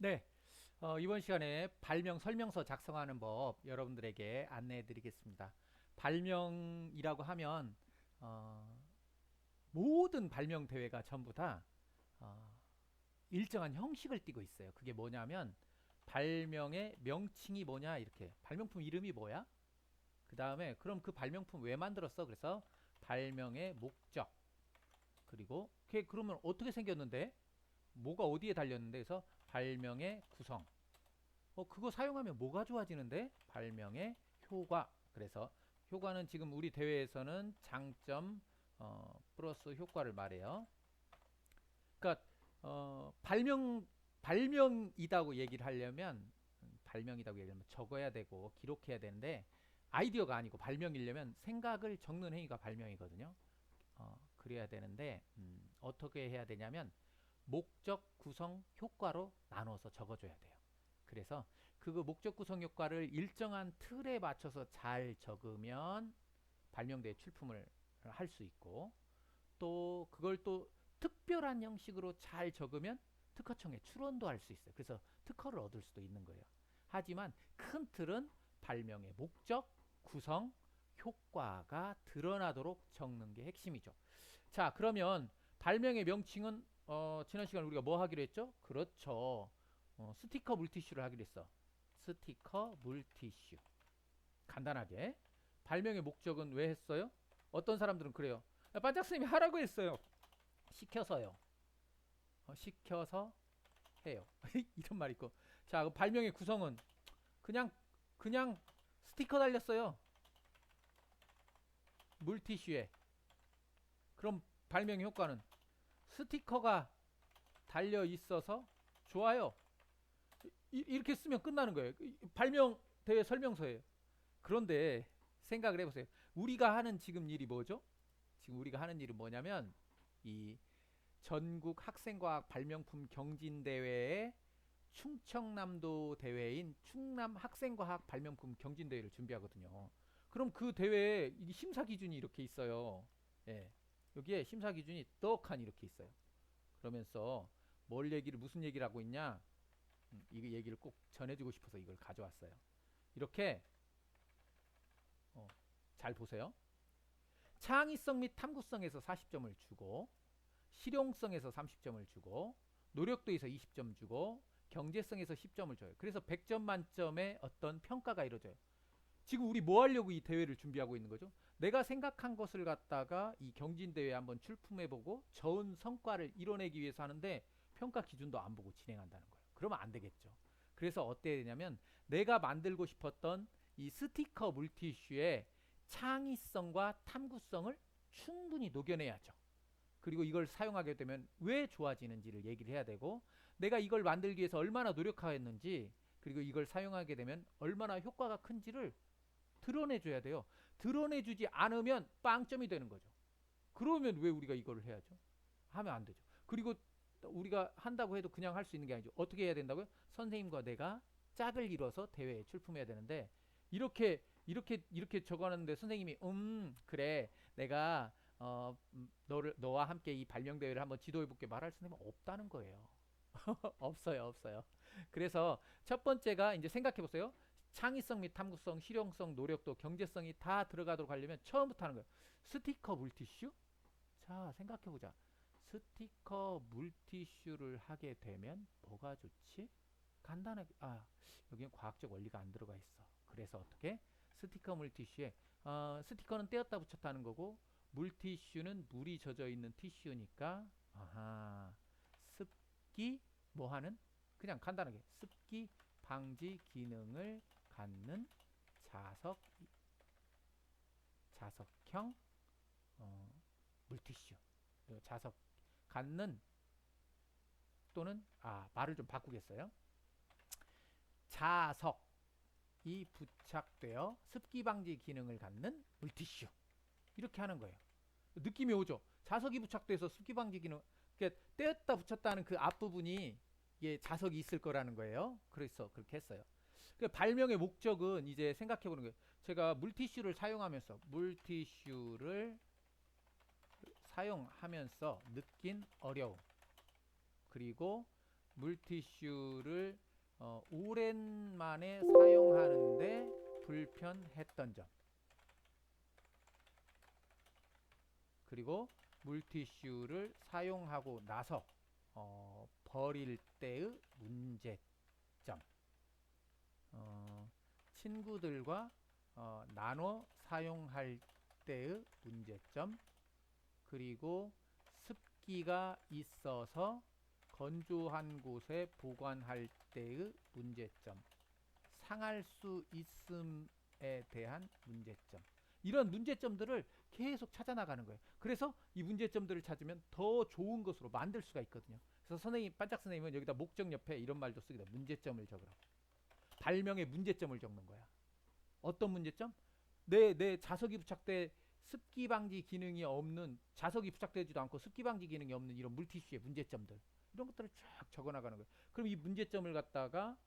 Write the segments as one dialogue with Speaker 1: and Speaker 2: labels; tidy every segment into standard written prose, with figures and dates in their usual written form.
Speaker 1: 네, 이번 시간에 발명 설명서 작성하는 법 여러분들에게 안내해 드리겠습니다. 발명이라고 하면 어, 모든 발명 대회가 전부 다 어, 일정한 형식을 띠고 있어요. 그게 뭐냐면 발명의 명칭이 뭐냐 이렇게 발명품 이름이 뭐야? 그 다음에 그럼 그 발명품 왜 만들었어? 그래서 발명의 목적 그리고 그게 그러면 어떻게 생겼는데 뭐가 어디에 달렸는데 그래서 발명의 구성 그거 사용하면 뭐가 좋아지는데? 발명의 효과. 그래서 효과는 지금 우리 대회에서는 장점 플러스 효과를 말해요. 그러니까 발명이다고 얘기를 하려면 발명이라고 얘기하면 적어야 되고 기록해야 되는데 아이디어가 아니고 발명이려면 생각을 적는 행위가 발명이거든요. 그래야 되는데 어떻게 해야 되냐면 목적 구성 효과로 나눠서 적어줘야 돼요. 그래서 그 목적 구성 효과를 일정한 틀에 맞춰서 잘 적으면 발명대에 출품을 할 수 있고 또 그걸 또 특별한 형식으로 잘 적으면 특허청에 출원도 할 수 있어요. 그래서 특허를 얻을 수도 있는 거예요. 하지만 큰 틀은 발명의 목적, 구성, 효과가 드러나도록 적는 게 핵심이죠. 자, 그러면 발명의 명칭은 지난 시간 우리가 뭐 하기로 했죠? 그렇죠. 스티커 물티슈를 하기로 했어. 스티커 물티슈. 간단하게. 발명의 목적은 왜 했어요? 어떤 사람들은 그래요. 반짝 선생님이 하라고 했어요. 시켜서요. 시켜서 해요. 이런 말 있고. 자, 그 발명의 구성은 그냥 스티커 달렸어요. 물티슈에. 그럼 발명의 효과는 스티커가 달려 있어서 좋아요. 이렇게 쓰면 끝나는 거예요. 발명 대회 설명서예요. 그런데 생각을 해보세요. 우리가 하는 지금 일이 뭐죠? 지금 우리가 하는 일은 뭐냐면 이 전국 학생과학 발명품 경진대회의 충청남도 대회인 충남 학생과학 발명품 경진대회를 준비하거든요. 그럼 그 대회에 심사 기준이 이렇게 있어요. 예. 여기에 심사 기준이 떡하니 이렇게 있어요. 그러면서 무슨 얘기를 하고 있냐? 이 얘기를 꼭 전해주고 싶어서 이걸 가져왔어요. 이렇게 어, 잘 보세요. 창의성 및 탐구성에서 40점을 주고 실용성에서 30점을 주고 노력도에서 20점 주고 경제성에서 10점을 줘요. 그래서 100점 만점의 어떤 평가가 이루어져요. 지금 우리 뭐 하려고 이 대회를 준비하고 있는 거죠? 내가 생각한 것을 갖다가 이 경진대회에 한번 출품해보고 좋은 성과를 이뤄내기 위해서 하는데 평가 기준도 안 보고 진행한다는 거예요. 그러면 안 되겠죠. 그래서 어때야 되냐면 내가 만들고 싶었던 이 스티커 물티슈의 창의성과 탐구성을 충분히 녹여내야죠. 그리고 이걸 사용하게 되면 왜 좋아지는지를 얘기를 해야 되고 내가 이걸 만들기 위해서 얼마나 노력하였는지 그리고 이걸 사용하게 되면 얼마나 효과가 큰지를 드러내줘야 돼요. 드러내주지 않으면 빵점이 되는 거죠. 그러면 왜 우리가 이걸 해야죠? 하면 안 되죠. 그리고 우리가 한다고 해도 그냥 할 수 있는 게 아니죠. 어떻게 해야 된다고요? 선생님과 내가 짝을 이뤄서 대회에 출품해야 되는데 이렇게 적어놨는데 선생님이 그래 내가 너와 함께 이 발명 대회를 한번 지도해볼게 말할 선생님은 없다는 거예요. 없어요, 없어요. 그래서 첫 번째가 이제 생각해 보세요. 창의성 및 탐구성, 실용성, 노력도, 경제성이 다 들어가도록 하려면 처음부터 하는 거예요. 스티커 물티슈? 자, 생각해 보자. 스티커 물티슈를 하게 되면 뭐가 좋지? 간단하게 여기는 과학적 원리가 안 들어가 있어. 그래서 어떻게? 스티커 물티슈에 스티커는 떼었다 붙였다는 거고 물티슈는 물이 젖어 있는 티슈니까 습기 뭐 하는? 그냥 간단하게 습기 방지 기능을 갖는 자석 자석형 어, 물티슈 자석 갖는 또는 말을 좀 바꾸겠어요. 자석이 부착되어 습기 방지 기능을 갖는 물티슈 이렇게 하는 거예요. 느낌이 오죠. 자석이 부착돼서 습기 방지 기능 그러니까 떼었다 붙였다는 그 앞부분이 이게 자석이 있을 거라는 거예요. 그래서 그렇게 했어요. 그 발명의 목적은 이제 생각해 보는 거예요. 제가 물티슈를 사용하면서 느낀 어려움 그리고 물티슈를 오랜만에 사용하는데 불편했던 점, 그리고 물티슈를 사용하고 나서 버릴 때의 문제점, 친구들과 나눠 사용할 때의 문제점, 그리고 습기가 있어서 건조한 곳에 보관할 때의 문제점, 상할 수 있음에 대한 문제점, 이런 문제점들을 계속 찾아 나가는 거예요. 그래서 이 문제점들을 찾으면 더 좋은 것으로 만들 수가 있거든요. 그래서 선생님, 반짝 선생님은 여기다 목적 옆에 이런 말도 쓰기다. 문제점을 적으라고. 발명의 문제점을 적는 거야. 어떤 문제점? 내 자석이 부착돼 습기 방지 기능이 없는, 자석이 부착되지도 않고 습기 방지 기능이 없는 이런 물티슈의 문제점들, 이런 것들을 쫙 적어 나가는 거예요. 그럼 이 문제점을 갖다가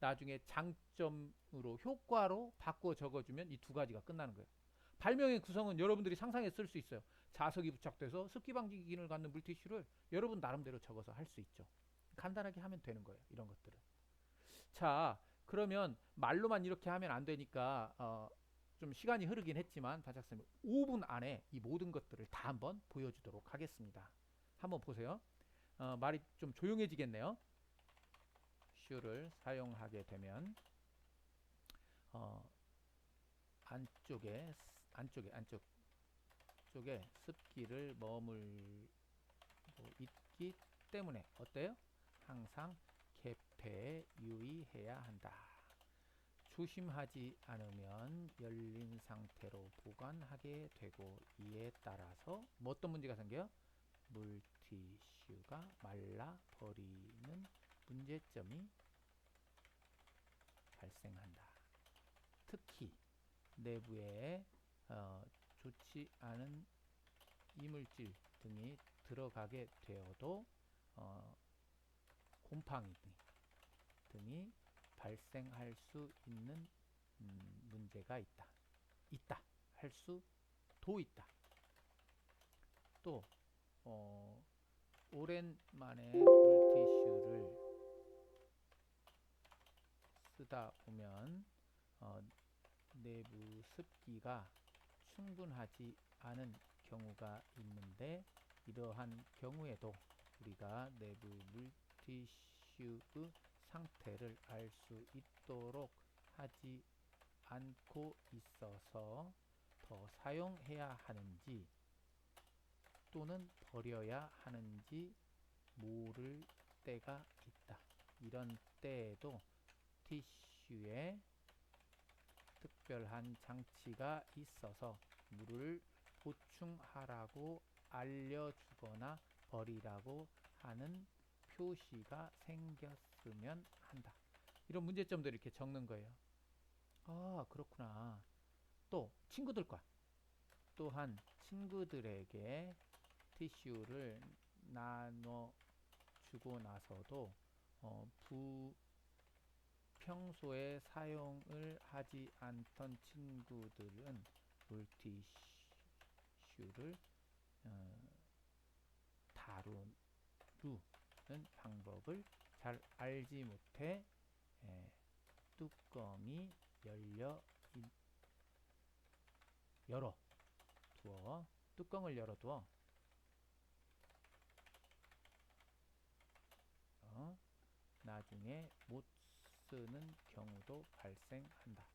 Speaker 1: 나중에 장점으로, 효과로 바꿔 적어주면 이 두 가지가 끝나는 거예요. 발명의 구성은 여러분들이 상상해 쓸 수 있어요. 자석이 부착돼서 습기 방지 기능을 갖는 물티슈를 여러분 나름대로 적어서 할 수 있죠. 간단하게 하면 되는 거예요. 이런 것들은. 자, 그러면 말로만 이렇게 하면 안 되니까 좀 시간이 흐르긴 했지만 반짝쌤이 5분 안에 이 모든 것들을 다 한번 보여주도록 하겠습니다. 한번 보세요. 말이 좀 조용해지겠네요. 슈를 사용하게 되면 안쪽에 습기를 머물고 있기 때문에 어때요? 항상 개폐에 유의해야 한다. 조심하지 않으면 열린 상태로 보관하게 되고, 이에 따라서 어떤 문제가 생겨요? 물티슈가 말라 버리는 문제점이 발생한다. 특히 내부에 좋지 않은 이물질 등이 들어가게 되어도 곰팡이 등이 발생할 수 있는 문제가 있다. 할 수도 있다. 또 오랜만에 물티슈를 쓰다 보면 내부 습기가 충분하지 않은 경우가 있는데, 이러한 경우에도 우리가 내부 물티슈의 상태를 알 수 있도록 하지 않고 있어서 더 사용해야 하는지 또는 버려야 하는지 모를 때가 있다. 이런 때에도 티슈에 특별한 장치가 있어서 물을 보충하라고 알려주거나 버리라고 하는 표시가 생겼으면 한다. 이런 문제점들을 이렇게 적는 거예요. 아, 그렇구나. 또 친구들과, 또한 친구들에게 티슈를 나눠주고 나서도 평소에 사용을 하지 않던 친구들은 물티슈를 다루는 방법을 잘 알지 못해 뚜껑이 뚜껑을 열어두어 나중에 못 쓰는 경우도 발생한다.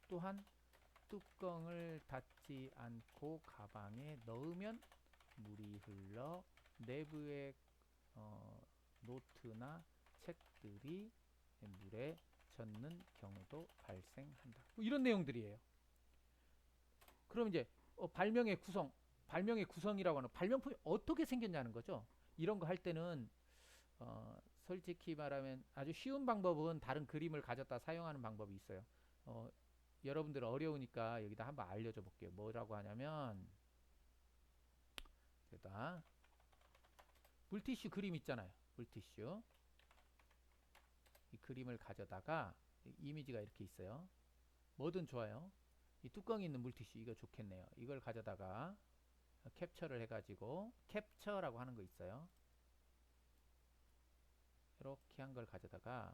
Speaker 1: 또한 뚜껑을 닫지 않고 가방에 넣으면 물이 흘러 내부의 노트나 책들이 물에 젖는 경우도 발생한다. 뭐 이런 내용들이에요. 그럼 이제 발명의 구성이라고 하는, 발명품이 어떻게 생겼냐는 거죠. 이런 거 할 때는 솔직히 말하면 아주 쉬운 방법은 다른 그림을 가졌다 사용하는 방법이 있어요. 여러분들 어려우니까 여기다 한번 알려줘 볼게요. 뭐라고 하냐면, 여기다 물티슈 그림 있잖아요. 물티슈 이 그림을 가져다가 이미지가 이렇게 있어요. 뭐든 좋아요. 이 뚜껑이 있는 물티슈 이거 좋겠네요. 이걸 가져다가 캡처를 해가지고, 캡처라고 하는 거 있어요. 이렇게 한 걸 가져다가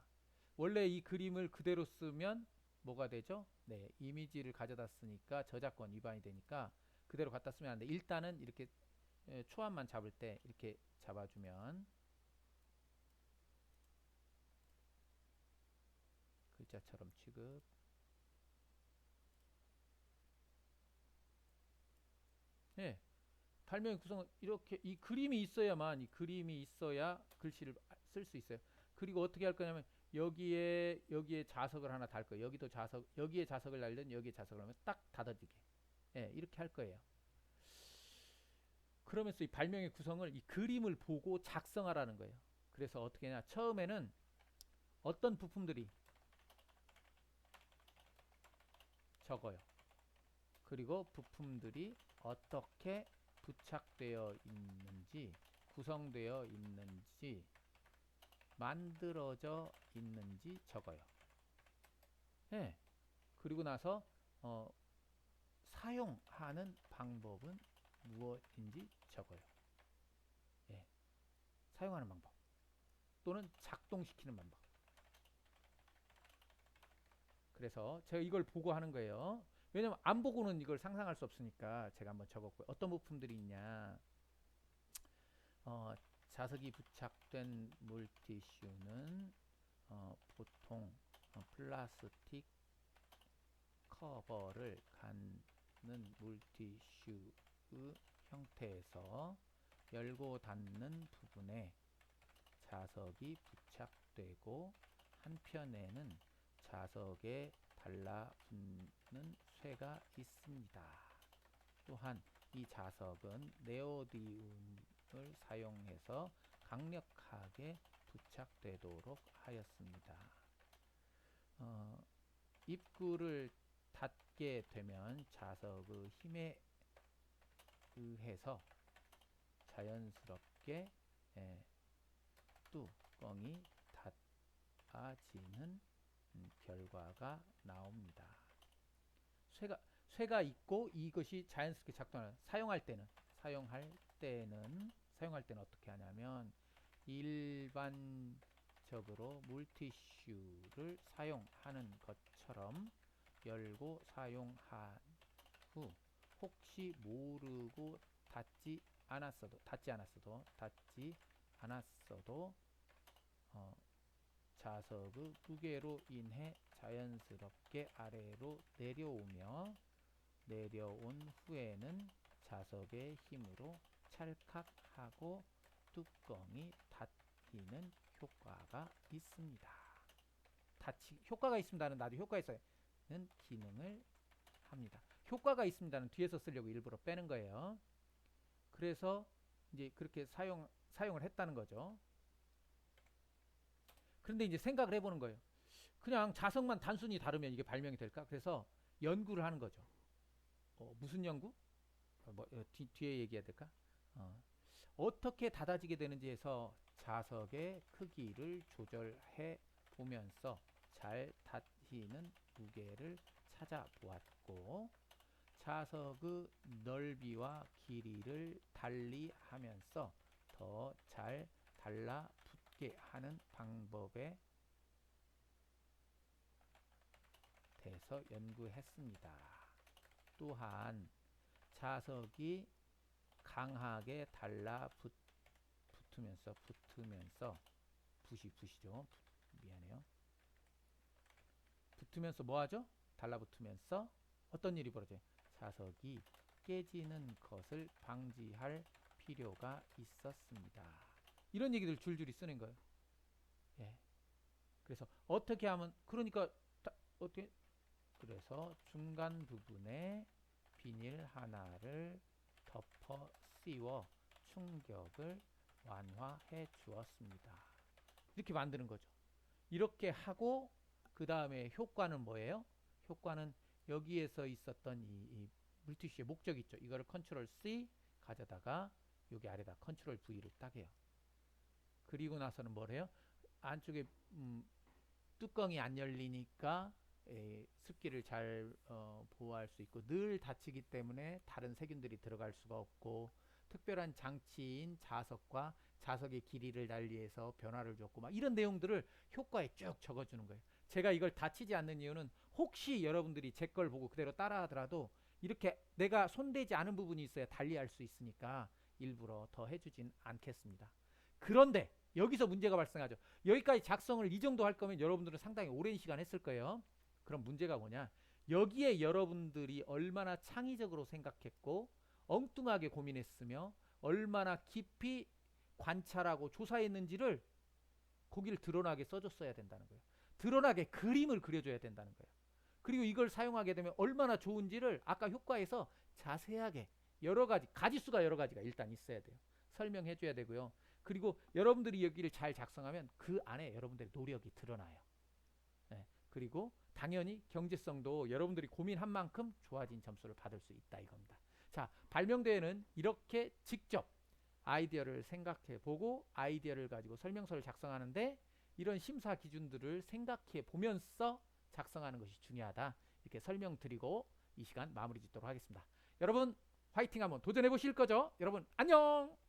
Speaker 1: 원래 이 그림을 그대로 쓰면 뭐가 되죠? 네, 이미지를 가져다 쓰니까 저작권 위반이 되니까 그대로 갖다 쓰면 안 돼. 일단은 이렇게 초안만 잡을 때 이렇게 잡아주면 글자처럼 취급. 예, 발명의 구성은 이렇게 이 그림이 있어야만 이 그림이 있어야 글씨를 쓸 수 있어요. 그리고 어떻게 할 거냐면 여기에 자석을 하나 달 거예요. 여기도 자석 여기에 자석을 달든 여기에 자석을 하면 딱 닫아지게. 예, 이렇게 할 거예요. 그러면서 이 발명의 구성을 이 그림을 보고 작성하라는 거예요. 그래서 어떻게 하냐? 처음에는 어떤 부품들이 적어요. 그리고 부품들이 어떻게 부착되어 있는지, 구성되어 있는지, 만들어져 있는지 적어요. 예. 그리고 나서 어, 사용하는 방법은 무엇인지 적어요. 예. 사용하는 방법 또는 작동시키는 방법. 그래서 제가 이걸 보고 하는 거예요. 왜냐면 안 보고는 이걸 상상할 수 없으니까 제가 한번 적었고요. 어떤 부품들이 있냐? 어, 자석이 부착된 물티슈는 보통 플라스틱 커버를 갖는 물티슈의 형태에서 열고 닫는 부분에 자석이 부착되고 한편에는 자석에 달라붙는 쇠가 있습니다. 또한 이 자석은 네오디움을 사용해서 강력하게 부착되도록 하였습니다. 입구를 닫게 되면 자석의 힘에 의해서 자연스럽게 뚜껑이 닫아지는 결과가 나옵니다. 쇠가 있고 이것이 자연스럽게 작동하는 사용할 때는 어떻게 하냐면 일반적으로 물티슈를 사용하는 것처럼 열고 사용한 후 혹시 모르고 닿지 않았어도 자석의 무게로 인해 자연스럽게 아래로 내려온 후에는 자석의 힘으로 찰칵하고 뚜껑이 닫히는 효과가 있습니다. 효과가 있습니다는 나도 효과 있어는 기능을 합니다. 효과가 있습니다는 뒤에서 쓰려고 일부러 빼는 거예요. 그래서 이제 그렇게 사용을 했다는 거죠. 그런데 이제 생각을 해보는 거예요. 그냥 자석만 단순히 다루면 이게 발명이 될까? 그래서 연구를 하는 거죠. 무슨 연구? 뒤에 얘기해야 될까? 어떻게 닫아지게 되는지 해서 자석의 크기를 조절해 보면서 잘 닫히는 무게를 찾아보았고 자석의 넓이와 길이를 달리하면서 더 잘 달라붙게 하는 방법에 대해서 연구했습니다. 또한 자석이 강하게 붙으면서 부시죠. 미안해요. 붙으면서 뭐하죠? 달라붙으면서 어떤 일이 벌어져요? 자석이 깨지는 것을 방지할 필요가 있었습니다. 이런 얘기들 줄줄이 쓰는 거예요. 예. 그래서 어떻게 하면 그러니까 어떻게 그래서 중간 부분에 비닐 하나를 덮어 씌워 충격을 완화해 주었습니다. 이렇게 만드는 거죠. 이렇게 하고 그 다음에 효과는 뭐예요? 효과는 여기에서 있었던 이 물티슈의 목적 있죠. 이거를 컨트롤 C 가져다가 여기 아래다 컨트롤 V를 딱 해요. 그리고 나서는 뭐래요? 안쪽에 뚜껑이 안 열리니까 습기를 잘 보호할 수 있고 늘 닫히기 때문에 다른 세균들이 들어갈 수가 없고 특별한 장치인 자석과 자석의 길이를 달리해서 변화를 줬고 막 이런 내용들을 효과에 쭉 적어주는 거예요. 제가 이걸 다 치지 않는 이유는 혹시 여러분들이 제 걸 보고 그대로 따라하더라도 이렇게 내가 손대지 않은 부분이 있어야 달리할 수 있으니까 일부러 더 해주진 않겠습니다. 그런데 여기서 문제가 발생하죠. 여기까지 작성을 이 정도 할 거면 여러분들은 상당히 오랜 시간 했을 거예요. 그럼 문제가 뭐냐, 여기에 여러분들이 얼마나 창의적으로 생각했고 엉뚱하게 고민했으며 얼마나 깊이 관찰하고 조사했는지를 거기를 드러나게 써줬어야 된다는 거예요. 드러나게 그림을 그려줘야 된다는 거예요. 그리고 이걸 사용하게 되면 얼마나 좋은지를 아까 효과에서 자세하게 여러 가지, 가지수가 여러 가지가 일단 있어야 돼요. 설명해 줘야 되고요. 그리고 여러분들이 여기를 잘 작성하면 그 안에 여러분들의 노력이 드러나요. 네. 그리고 당연히 경제성도 여러분들이 고민한 만큼 좋아진 점수를 받을 수 있다 이겁니다. 자, 발명대회는 이렇게 직접 아이디어를 생각해 보고 아이디어를 가지고 설명서를 작성하는데 이런 심사 기준들을 생각해 보면서 작성하는 것이 중요하다. 이렇게 설명드리고 이 시간 마무리 짓도록 하겠습니다. 여러분 화이팅 한번 도전해 보실 거죠? 여러분 안녕.